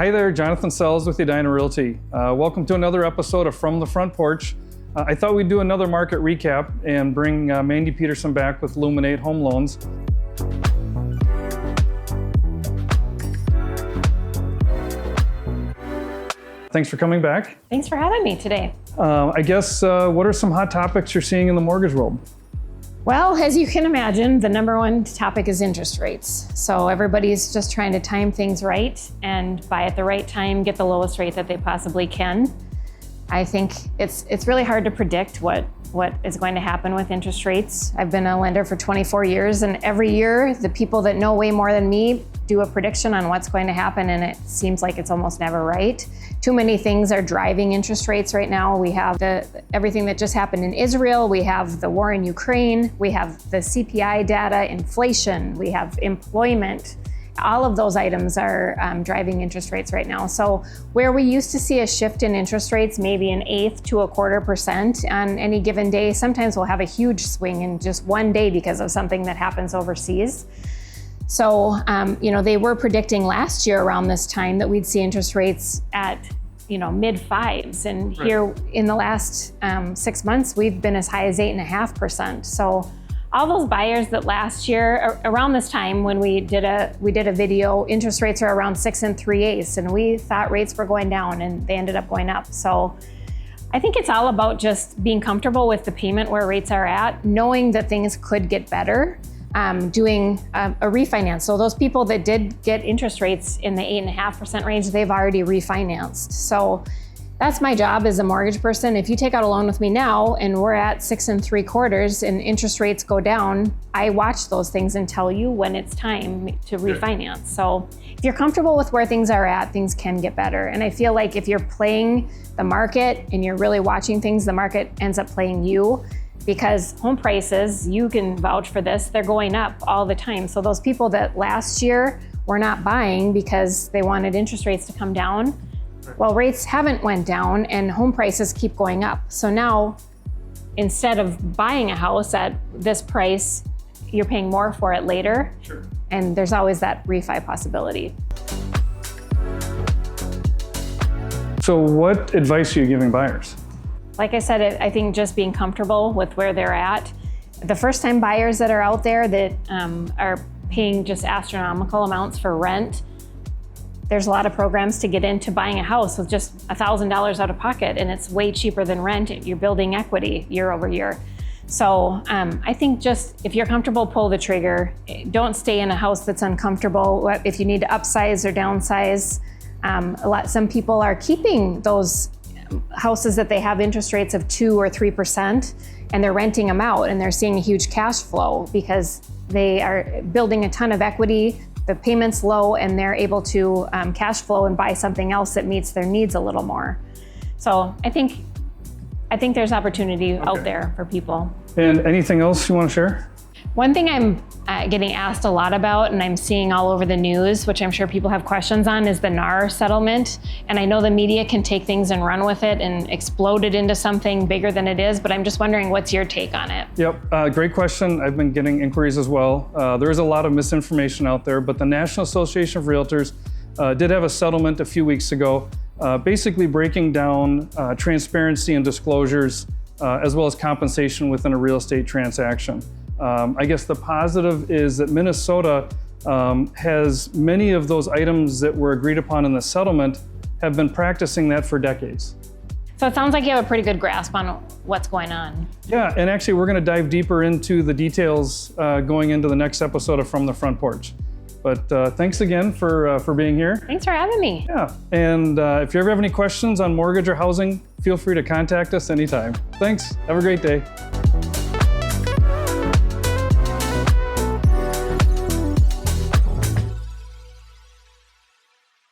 Hi there, Jonathan Sells with Edina Realty. Welcome to another episode of From the Front Porch. I thought we'd do another market recap and bring Mandy Pederson back with Ep.8 Home Loans. Thanks for coming back. Thanks for having me today. I guess, what are some hot topics you're seeing in the mortgage world? Well, as you can imagine, the number one topic is interest rates. So everybody's just trying to time things right and buy at the right time, get the lowest rate that they possibly can. I think it's really hard to predict what is going to happen with interest rates. I've been a lender for 24 years, and every year the people that know way more than me do a prediction on what's going to happen, and it seems like it's almost never right. Too many things are driving interest rates right now. We have everything that just happened in Israel. We have the war in Ukraine. We have the CPI data, inflation. We have employment. All of those items are driving interest rates right now. So where we used to see a shift in interest rates, maybe 1/8 to 1/4% on any given day, sometimes we'll have a huge swing in just one day because of something that happens overseas. So, they were predicting last year around this time that we'd see interest rates at, mid-5s. And here in the last 6 months, we've been as high as 8.5%. So all those buyers that last year, around this time when we did a video, interest rates are around 6 3/8, and we thought rates were going down, and they ended up going up. So I think it's all about just being comfortable with the payment where rates are at, knowing that things could get better. Doing a refinance. So those people that did get interest rates in the 8.5% range, they've already refinanced. So that's my job as a mortgage person. If you take out a loan with me now and we're at 6 3/4 and interest rates go down, I watch those things and tell you when it's time to refinance. So if you're comfortable with where things are at, things can get better. And I feel like if you're playing the market and you're really watching things, the market ends up playing you. Because home prices, you can vouch for this, they're going up all the time. So those people that last year were not buying because they wanted interest rates to come down, well, rates haven't went down and home prices keep going up. So now, instead of buying a house at this price, you're paying more for it later. Sure. And there's always that refi possibility. So what advice are you giving buyers? Like I said, I think just being comfortable with where they're at. The first-time buyers that are out there that are paying just astronomical amounts for rent, there's a lot of programs to get into buying a house with just $1,000 out of pocket, and it's way cheaper than rent. You're building equity year over year. So I think just if you're comfortable, pull the trigger. Don't stay in a house that's uncomfortable. If you need to upsize or downsize, some people are keeping those houses that they have interest rates of 2 or 3%, and they're renting them out, and they're seeing a huge cash flow because they are building a ton of equity, the payment's low, and they're able to cash flow and buy something else that meets their needs a little more. So I think there's opportunity out there for people. And anything else you want to share? One thing I'm getting asked a lot about, and I'm seeing all over the news, which I'm sure people have questions on, is the NAR settlement. And I know the media can take things and run with it and explode it into something bigger than it is, but I'm just wondering, what's your take on it? Yep, great question. I've been getting inquiries as well. There is a lot of misinformation out there, but the National Association of Realtors did have a settlement a few weeks ago, basically breaking down transparency and disclosures, as well as compensation within a real estate transaction. I guess the positive is that Minnesota has many of those items that were agreed upon in the settlement have been practicing that for decades. So it sounds like you have a pretty good grasp on what's going on. Yeah, and actually we're going to dive deeper into the details going into the next episode of From the Front Porch. But thanks again for being here. Thanks for having me. Yeah, and if you ever have any questions on mortgage or housing, feel free to contact us anytime. Thanks. Have a great day.